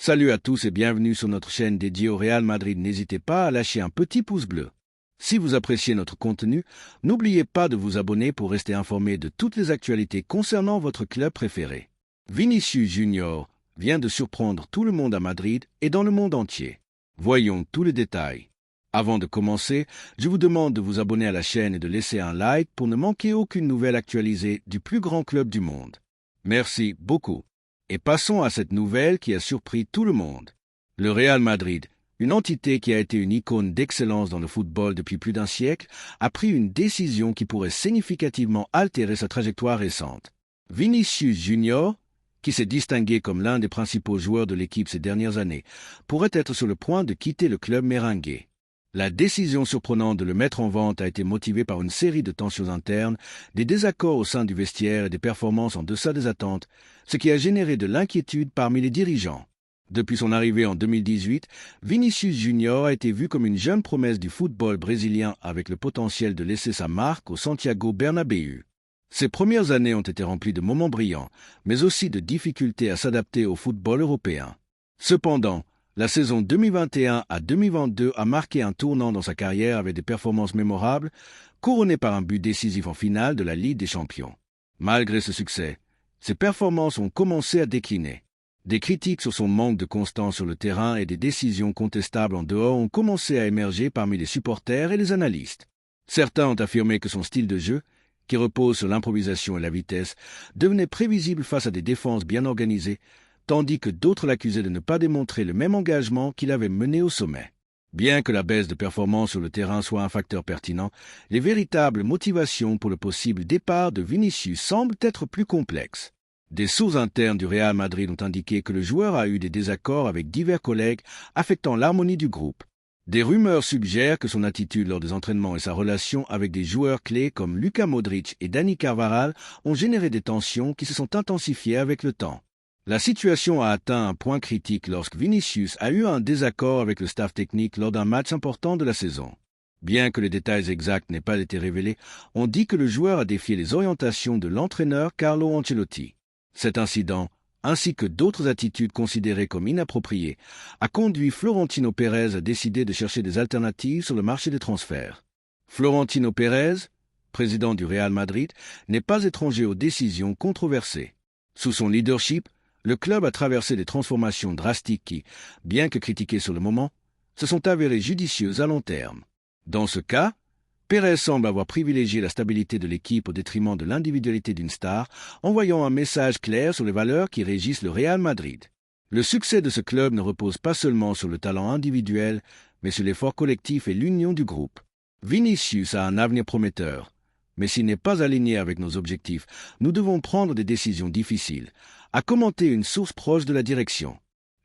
Salut à tous et bienvenue sur notre chaîne dédiée au Real Madrid. N'hésitez pas à lâcher un petit pouce bleu. Si vous appréciez notre contenu, n'oubliez pas de vous abonner pour rester informé de toutes les actualités concernant votre club préféré. Vinicius Junior vient de surprendre tout le monde à Madrid et dans le monde entier. Voyons tous les détails. Avant de commencer, je vous demande de vous abonner à la chaîne et de laisser un like pour ne manquer aucune nouvelle actualisée du plus grand club du monde. Merci beaucoup. Et passons à cette nouvelle qui a surpris tout le monde. Le Real Madrid, une entité qui a été une icône d'excellence dans le football depuis plus d'un siècle, a pris une décision qui pourrait significativement altérer sa trajectoire récente. Vinicius Junior, qui s'est distingué comme l'un des principaux joueurs de l'équipe ces dernières années, pourrait être sur le point de quitter le club merengue. La décision surprenante de le mettre en vente a été motivée par une série de tensions internes, des désaccords au sein du vestiaire et des performances en deçà des attentes, ce qui a généré de l'inquiétude parmi les dirigeants. Depuis son arrivée en 2018, Vinicius Junior a été vu comme une jeune promesse du football brésilien avec le potentiel de laisser sa marque au Santiago Bernabéu. Ses premières années ont été remplies de moments brillants, mais aussi de difficultés à s'adapter au football européen. Cependant, la saison 2021 à 2022 a marqué un tournant dans sa carrière avec des performances mémorables, couronnées par un but décisif en finale de la Ligue des Champions. Malgré ce succès, ses performances ont commencé à décliner. Des critiques sur son manque de constance sur le terrain et des décisions contestables en dehors ont commencé à émerger parmi les supporters et les analystes. Certains ont affirmé que son style de jeu, qui repose sur l'improvisation et la vitesse, devenait prévisible face à des défenses bien organisées, tandis que d'autres l'accusaient de ne pas démontrer le même engagement qu'il avait mené au sommet. Bien que la baisse de performance sur le terrain soit un facteur pertinent, les véritables motivations pour le possible départ de Vinicius semblent être plus complexes. Des sources internes du Real Madrid ont indiqué que le joueur a eu des désaccords avec divers collègues affectant l'harmonie du groupe. Des rumeurs suggèrent que son attitude lors des entraînements et sa relation avec des joueurs clés comme Luka Modric et Dani Carvajal ont généré des tensions qui se sont intensifiées avec le temps. La situation a atteint un point critique lorsque Vinicius a eu un désaccord avec le staff technique lors d'un match important de la saison. Bien que les détails exacts n'aient pas été révélés, on dit que le joueur a défié les orientations de l'entraîneur Carlo Ancelotti. Cet incident, ainsi que d'autres attitudes considérées comme inappropriées, a conduit Florentino Pérez à décider de chercher des alternatives sur le marché des transferts. Florentino Pérez, président du Real Madrid, n'est pas étranger aux décisions controversées. Sous son leadership, le club a traversé des transformations drastiques qui, bien que critiquées sur le moment, se sont avérées judicieuses à long terme. Dans ce cas, Pérez semble avoir privilégié la stabilité de l'équipe au détriment de l'individualité d'une star, envoyant un message clair sur les valeurs qui régissent le Real Madrid. Le succès de ce club ne repose pas seulement sur le talent individuel, mais sur l'effort collectif et l'union du groupe. Vinicius a un avenir prometteur, mais s'il n'est pas aligné avec nos objectifs, nous devons prendre des décisions difficiles, a commenté une source proche de la direction.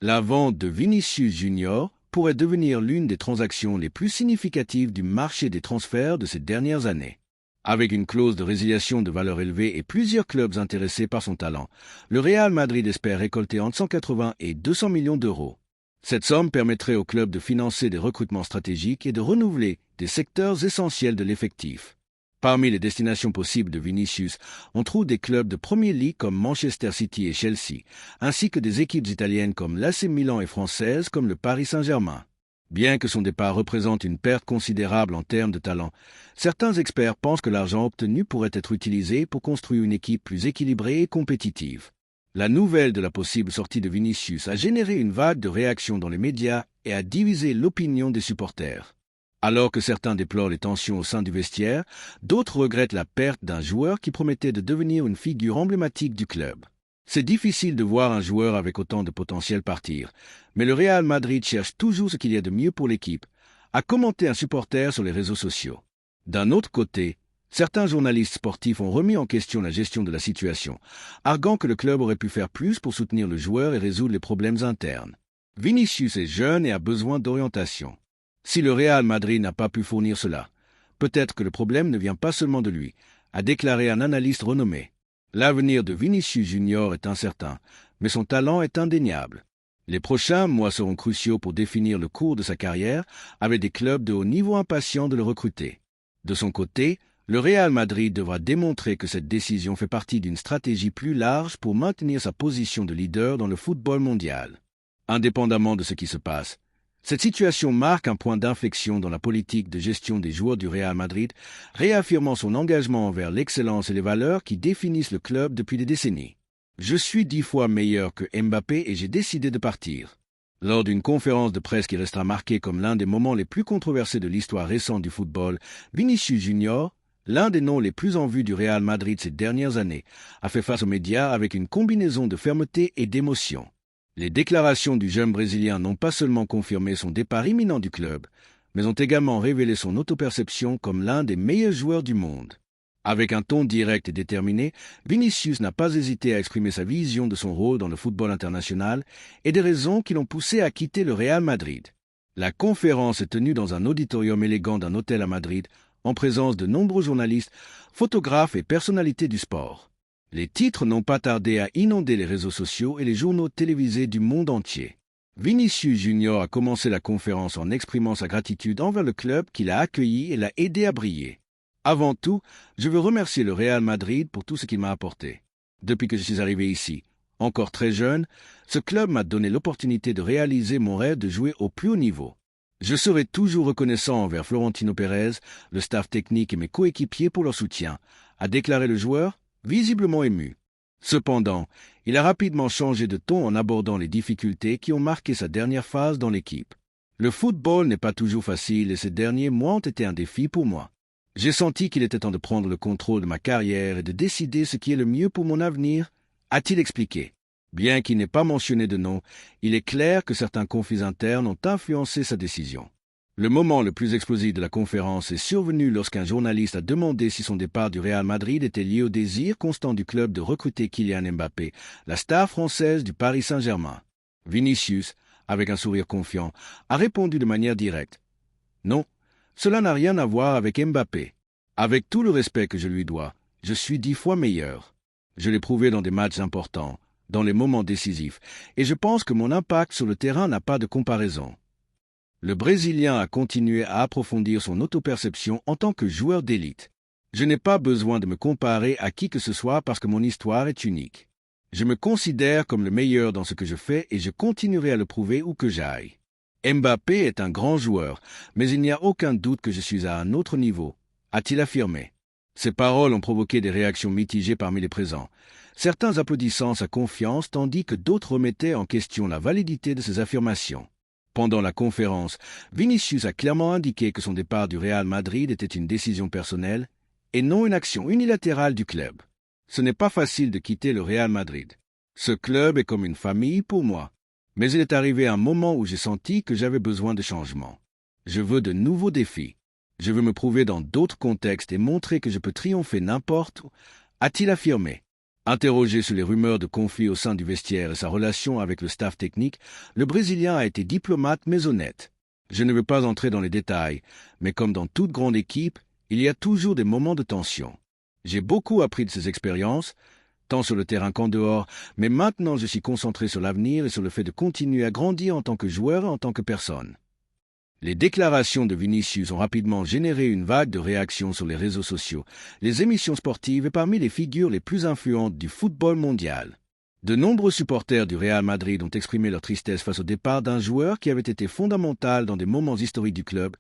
La vente de Vinicius Junior pourrait devenir l'une des transactions les plus significatives du marché des transferts de ces dernières années. Avec une clause de résiliation de valeur élevée et plusieurs clubs intéressés par son talent, le Real Madrid espère récolter entre 180 et 200 millions d'euros. Cette somme permettrait au club de financer des recrutements stratégiques et de renouveler des secteurs essentiels de l'effectif. Parmi les destinations possibles de Vinicius, on trouve des clubs de Premier League comme Manchester City et Chelsea, ainsi que des équipes italiennes comme l'AC Milan et françaises comme le Paris Saint-Germain. Bien que son départ représente une perte considérable en termes de talent, certains experts pensent que l'argent obtenu pourrait être utilisé pour construire une équipe plus équilibrée et compétitive. La nouvelle de la possible sortie de Vinicius a généré une vague de réactions dans les médias et a divisé l'opinion des supporters. Alors que certains déplorent les tensions au sein du vestiaire, d'autres regrettent la perte d'un joueur qui promettait de devenir une figure emblématique du club. C'est difficile de voir un joueur avec autant de potentiel partir, mais le Real Madrid cherche toujours ce qu'il y a de mieux pour l'équipe, a commenté un supporter sur les réseaux sociaux. D'un autre côté, certains journalistes sportifs ont remis en question la gestion de la situation, arguant que le club aurait pu faire plus pour soutenir le joueur et résoudre les problèmes internes. Vinicius est jeune et a besoin d'orientation. Si le Real Madrid n'a pas pu fournir cela, peut-être que le problème ne vient pas seulement de lui, a déclaré un analyste renommé. L'avenir de Vinicius Junior est incertain, mais son talent est indéniable. Les prochains mois seront cruciaux pour définir le cours de sa carrière, avec des clubs de haut niveau impatients de le recruter. De son côté, le Real Madrid devra démontrer que cette décision fait partie d'une stratégie plus large pour maintenir sa position de leader dans le football mondial. indépendamment de ce qui se passe. Cette situation marque un point d'inflexion dans la politique de gestion des joueurs du Real Madrid, réaffirmant son engagement envers l'excellence et les valeurs qui définissent le club depuis des décennies. Je suis 10 fois meilleur que Mbappé et j'ai décidé de partir. Lors d'une conférence de presse qui restera marquée comme l'un des moments les plus controversés de l'histoire récente du football, Vinicius Junior, l'un des noms les plus en vue du Real Madrid ces dernières années, a fait face aux médias avec une combinaison de fermeté et d'émotion. Les déclarations du jeune Brésilien n'ont pas seulement confirmé son départ imminent du club, mais ont également révélé son autoperception comme l'un des meilleurs joueurs du monde. Avec un ton direct et déterminé, Vinicius n'a pas hésité à exprimer sa vision de son rôle dans le football international et des raisons qui l'ont poussé à quitter le Real Madrid. La conférence est tenue dans un auditorium élégant d'un hôtel à Madrid, en présence de nombreux journalistes, photographes et personnalités du sport. Les titres n'ont pas tardé à inonder les réseaux sociaux et les journaux télévisés du monde entier. Vinicius Junior a commencé la conférence en exprimant sa gratitude envers le club qui l'a accueilli et l'a aidé à briller. Avant tout, je veux remercier le Real Madrid pour tout ce qu'il m'a apporté. Depuis que je suis arrivé ici, encore très jeune, ce club m'a donné l'opportunité de réaliser mon rêve de jouer au plus haut niveau. Je serai toujours reconnaissant envers Florentino Pérez, le staff technique et mes coéquipiers pour leur soutien, a déclaré le joueur, visiblement ému. Cependant, il a rapidement changé de ton en abordant les difficultés qui ont marqué sa dernière phase dans l'équipe. Le football n'est pas toujours facile et ces derniers mois ont été un défi pour moi. J'ai senti qu'il était temps de prendre le contrôle de ma carrière et de décider ce qui est le mieux pour mon avenir, a-t-il expliqué. Bien qu'il n'ait pas mentionné de nom, il est clair que certains conflits internes ont influencé sa décision. Le moment le plus explosif de la conférence est survenu lorsqu'un journaliste a demandé si son départ du Real Madrid était lié au désir constant du club de recruter Kylian Mbappé, la star française du Paris Saint-Germain. Vinicius, avec un sourire confiant, a répondu de manière directe. Non, cela n'a rien à voir avec Mbappé. Avec tout le respect que je lui dois, je suis 10 fois meilleur. Je l'ai prouvé dans des matchs importants, dans les moments décisifs, et je pense que mon impact sur le terrain n'a pas de comparaison. Le Brésilien a continué à approfondir son autoperception en tant que joueur d'élite. Je n'ai pas besoin de me comparer à qui que ce soit parce que mon histoire est unique. Je me considère comme le meilleur dans ce que je fais et je continuerai à le prouver où que j'aille. Mbappé est un grand joueur, mais il n'y a aucun doute que je suis à un autre niveau, a-t-il affirmé. Ces paroles ont provoqué des réactions mitigées parmi les présents, certains applaudissant sa confiance tandis que d'autres remettaient en question la validité de ses affirmations. Pendant la conférence, Vinicius a clairement indiqué que son départ du Real Madrid était une décision personnelle et non une action unilatérale du club. Ce n'est pas facile de quitter le Real Madrid. Ce club est comme une famille pour moi. Mais il est arrivé un moment où j'ai senti que j'avais besoin de changement. Je veux de nouveaux défis. Je veux me prouver dans d'autres contextes et montrer que je peux triompher n'importe où, a-t-il affirmé. Interrogé sur les rumeurs de conflits au sein du vestiaire et sa relation avec le staff technique, le Brésilien a été diplomate mais honnête. Je ne veux pas entrer dans les détails, mais comme dans toute grande équipe, il y a toujours des moments de tension. J'ai beaucoup appris de ces expériences, tant sur le terrain qu'en dehors, mais maintenant je suis concentré sur l'avenir et sur le fait de continuer à grandir en tant que joueur et en tant que personne. Les déclarations de Vinicius ont rapidement généré une vague de réactions sur les réseaux sociaux, les émissions sportives et parmi les figures les plus influentes du football mondial. De nombreux supporters du Real Madrid ont exprimé leur tristesse face au départ d'un joueur qui avait été fondamental dans des moments historiques du club,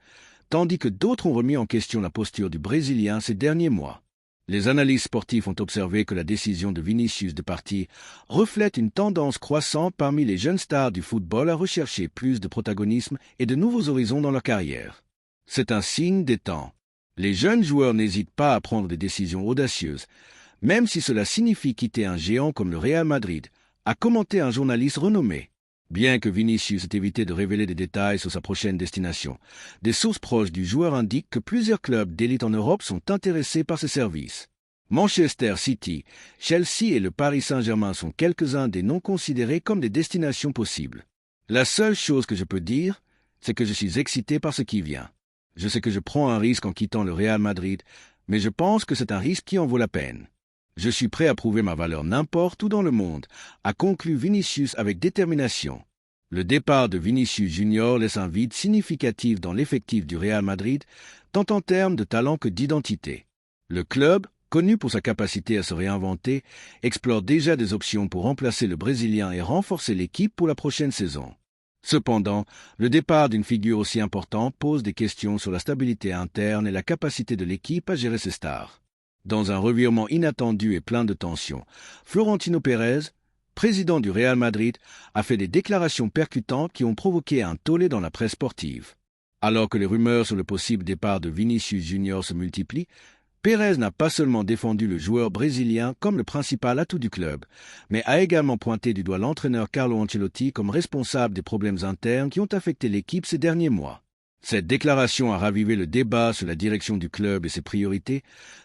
tandis que d'autres ont remis en question la posture du Brésilien ces derniers mois. Les analystes sportifs ont observé que la décision de Vinicius de partir reflète une tendance croissante parmi les jeunes stars du football à rechercher plus de protagonisme et de nouveaux horizons dans leur carrière. C'est un signe des temps. Les jeunes joueurs n'hésitent pas à prendre des décisions audacieuses, même si cela signifie quitter un géant comme le Real Madrid, a commenté un journaliste renommé. Bien que Vinicius ait évité de révéler des détails sur sa prochaine destination, des sources proches du joueur indiquent que plusieurs clubs d'élite en Europe sont intéressés par ses services. Manchester City, Chelsea et le Paris Saint-Germain sont quelques-uns des noms considérés comme des destinations possibles. La seule chose que je peux dire, c'est que je suis excité par ce qui vient. Je sais que je prends un risque en quittant le Real Madrid, mais je pense que c'est un risque qui en vaut la peine. Je suis prêt à prouver ma valeur n'importe où dans le monde, a conclu Vinicius avec détermination. Le départ de Vinicius Junior laisse un vide significatif dans l'effectif du Real Madrid, tant en termes de talent que d'identité. Le club, connu pour sa capacité à se réinventer, explore déjà des options pour remplacer le Brésilien et renforcer l'équipe pour la prochaine saison. Cependant, le départ d'une figure aussi importante pose des questions sur la stabilité interne et la capacité de l'équipe à gérer ses stars. Dans un revirement inattendu et plein de tensions, Florentino Pérez, président du Real Madrid, a fait des déclarations percutantes qui ont provoqué un tollé dans la presse sportive. Alors que les rumeurs sur le possible départ de Vinicius Junior se multiplient, Pérez n'a pas seulement défendu le joueur brésilien comme le principal atout du club, mais a également pointé du doigt l'entraîneur Carlo Ancelotti comme responsable des problèmes internes qui ont affecté l'équipe ces derniers mois. Cette déclaration a ravivé le débat sur la direction du club et ses priorités,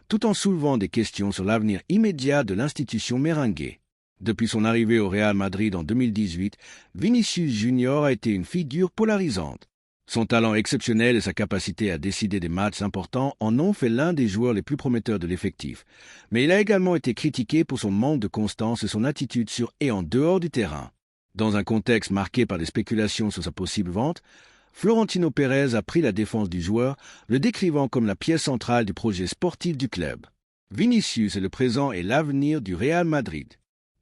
tout en soulevant des questions sur l'avenir immédiat de l'institution merengue. Depuis son arrivée au Real Madrid en 2018, Vinicius Junior a été une figure polarisante. Son talent exceptionnel et sa capacité à décider des matchs importants en ont fait l'un des joueurs les plus prometteurs de l'effectif. Mais il a également été critiqué pour son manque de constance et son attitude sur et en dehors du terrain. Dans un contexte marqué par des spéculations sur sa possible vente, Florentino Pérez a pris la défense du joueur, le décrivant comme la pièce centrale du projet sportif du club. Vinicius est le présent et l'avenir du Real Madrid.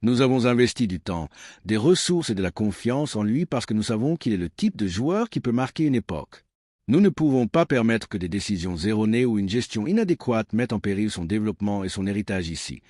Nous avons investi du temps, des ressources et de la confiance en lui parce que nous savons qu'il est le type de joueur qui peut marquer une époque. Nous ne pouvons pas permettre que des décisions erronées ou une gestion inadéquate mettent en péril son développement et son héritage ici,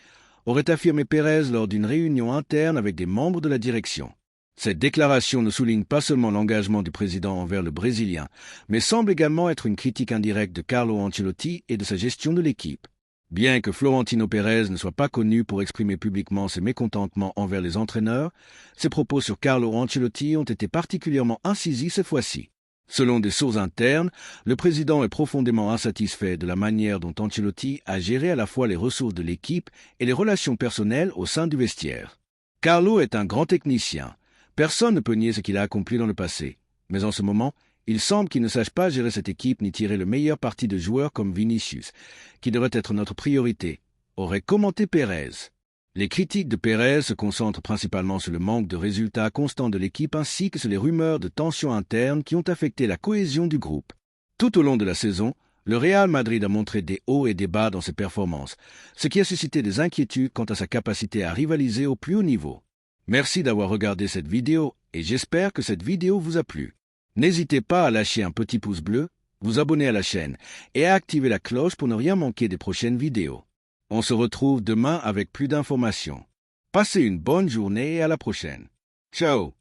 aurait affirmé Pérez lors d'une réunion interne avec des membres de la direction. Cette déclaration ne souligne pas seulement l'engagement du président envers le Brésilien, mais semble également être une critique indirecte de Carlo Ancelotti et de sa gestion de l'équipe. Bien que Florentino Pérez ne soit pas connu pour exprimer publiquement ses mécontentements envers les entraîneurs, ses propos sur Carlo Ancelotti ont été particulièrement incisifs cette fois-ci. Selon des sources internes, le président est profondément insatisfait de la manière dont Ancelotti a géré à la fois les ressources de l'équipe et les relations personnelles au sein du vestiaire. Carlo est un grand technicien. Personne ne peut nier ce qu'il a accompli dans le passé. Mais en ce moment, il semble qu'il ne sache pas gérer cette équipe ni tirer le meilleur parti de joueurs comme Vinicius, qui devrait être notre priorité, aurait commenté Pérez. Les critiques de Pérez se concentrent principalement sur le manque de résultats constants de l'équipe ainsi que sur les rumeurs de tensions internes qui ont affecté la cohésion du groupe. Tout au long de la saison, le Real Madrid a montré des hauts et des bas dans ses performances, ce qui a suscité des inquiétudes quant à sa capacité à rivaliser au plus haut niveau. Merci d'avoir regardé cette vidéo et j'espère que cette vidéo vous a plu. N'hésitez pas à lâcher un petit pouce bleu, vous abonner à la chaîne et à activer la cloche pour ne rien manquer des prochaines vidéos. On se retrouve demain avec plus d'informations. Passez une bonne journée et à la prochaine. Ciao!